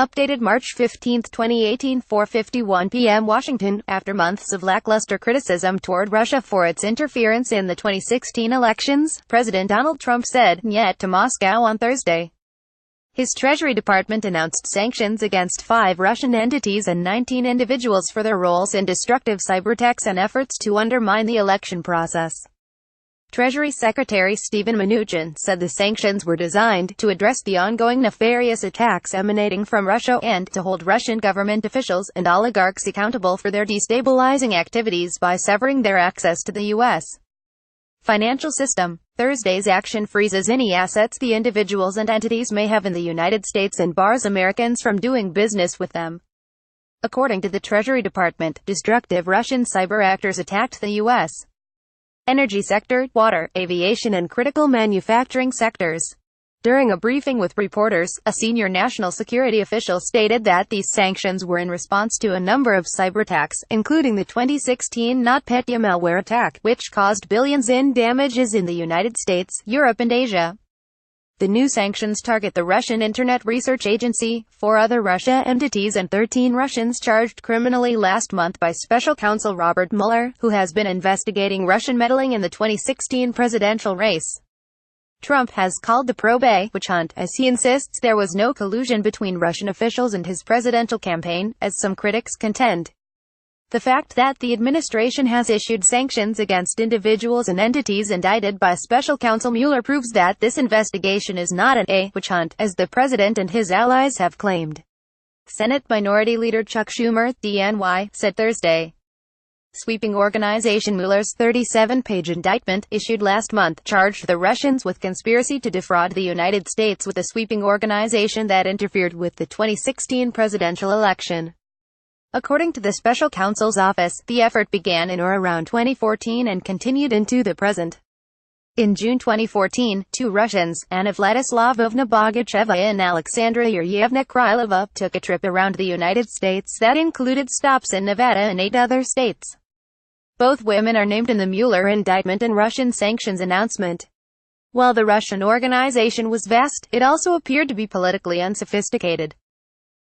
Updated March 15, 2018, 4:51 p.m. Washington. After months of lackluster criticism toward Russia for its interference in the 2016 elections, President Donald Trump said "nyet" to Moscow on Thursday. His Treasury Department announced sanctions against 5 Russian entities and 19 individuals for their roles in destructive cyberattacks and efforts to undermine the election process. Treasury Secretary Steven Mnuchin said the sanctions were designed to address the ongoing nefarious attacks emanating from Russia and to hold Russian government officials and oligarchs accountable for their destabilizing activities by severing their access to the U.S. financial system. Thursday's action freezes any assets the individuals and entities may have in the United States and bars Americans from doing business with them. According to the Treasury Department, destructive Russian cyber actors attacked the U.S. energy sector, water, aviation and critical manufacturing sectors. During a briefing with reporters, a senior national security official stated that these sanctions were in response to a number of cyberattacks, including the 2016 nyet malware attack, which caused billions in damages in the United States, Europe and Asia. The new sanctions target the Russian Internet Research Agency, 4 other Russia entities and 13 Russians charged criminally last month by Special Counsel Robert Mueller, who has been investigating Russian meddling in the 2016 presidential race. Trump has called the probe a witch hunt, as he insists there was no collusion between Russian officials and his presidential campaign, as some critics contend. The fact that the administration has issued sanctions against individuals and entities indicted by Special Counsel Mueller proves that this investigation is not a witch hunt, as the president and his allies have claimed. Senate Minority Leader Chuck Schumer, DNY, said Thursday. Sweeping organization Mueller's 37-page indictment, issued last month, charged the Russians with conspiracy to defraud the United States with a sweeping organization that interfered with the 2016 presidential election. According to the special counsel's office, the effort began in or around 2014 and continued into the present. In June 2014, 2 Russians, Anna Vladislavovna Bogacheva and Alexandra Yuryevna Krylova, took a trip around the United States that included stops in Nevada and 8 other states. Both women are named in the Mueller indictment and Russian sanctions announcement. While the Russian organization was vast, it also appeared to be politically unsophisticated.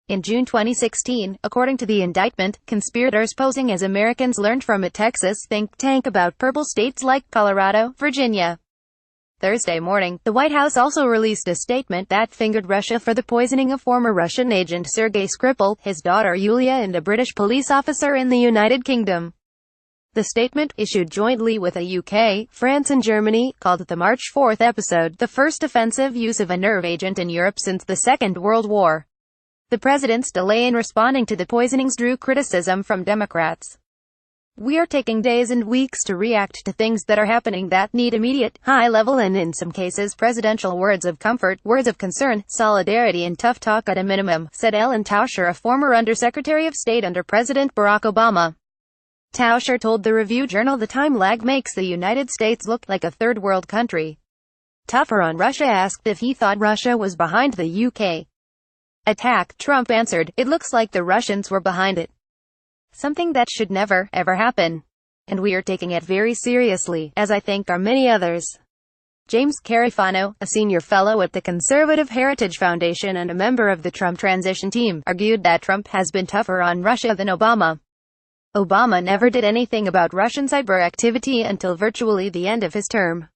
In June 2016, according to the indictment, conspirators posing as Americans learned from a Texas think tank about purple states like Colorado, Virginia. Thursday morning, the White House also released a statement that fingered Russia for the poisoning of former Russian agent Sergei Skripal, his daughter Yulia and a British police officer in the United Kingdom. The statement, issued jointly with the UK, France and Germany, called the March 4 episode the first offensive use of a nerve agent in Europe since the Second World War. The president's delay in responding to the poisonings drew criticism from Democrats. "We are taking days and weeks to react to things that are happening that need immediate, high-level and in some cases presidential words of comfort, words of concern, solidarity and tough talk at a minimum," said Ellen Tauscher, a former Undersecretary of State under President Barack Obama. Tauscher told the Review Journal the time lag makes the United States look like a third-world country. Tougher on Russia asked if he thought Russia was behind the UK attack, Trump answered, "It looks like the Russians were behind it. Something that should never, ever happen. And we are taking it very seriously, as I think are many others." James Carafano, a senior fellow at the Conservative Heritage Foundation and a member of the Trump transition team, argued that Trump has been tougher on Russia than Obama. Obama never did anything about Russian cyber activity until virtually the end of his term.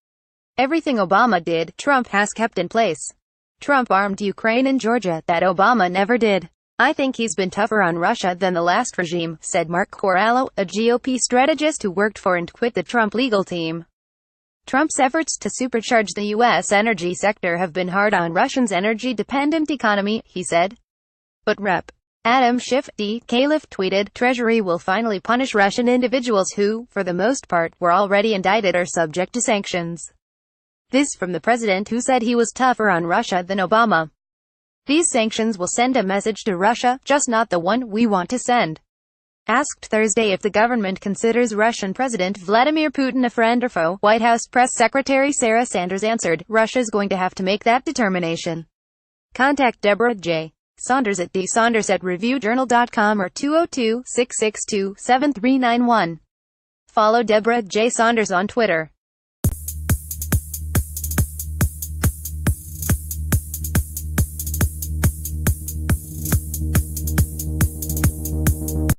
Everything Obama did, Trump has kept in place. Trump armed Ukraine and Georgia, that Obama never did. "I think he's been tougher on Russia than the last regime," said Mark Corallo, a GOP strategist who worked for and quit the Trump legal team. Trump's efforts to supercharge the U.S. energy sector have been hard on Russia's energy-dependent economy, he said. But Rep. Adam Schiff, D-Caliph tweeted, "Treasury will finally punish Russian individuals who, for the most part, were already indicted or subject to sanctions." This from the president, who said he was tougher on Russia than Obama. "These sanctions will send a message to Russia, just not the one we want to send." Asked Thursday if the government considers Russian President Vladimir Putin a friend or foe, White House Press Secretary Sarah Sanders answered, "Russia's going to have to make that determination." Contact Deborah J. Saunders at dsaunders@reviewjournal.com or 202-662-7391. Follow Deborah J. Saunders on Twitter.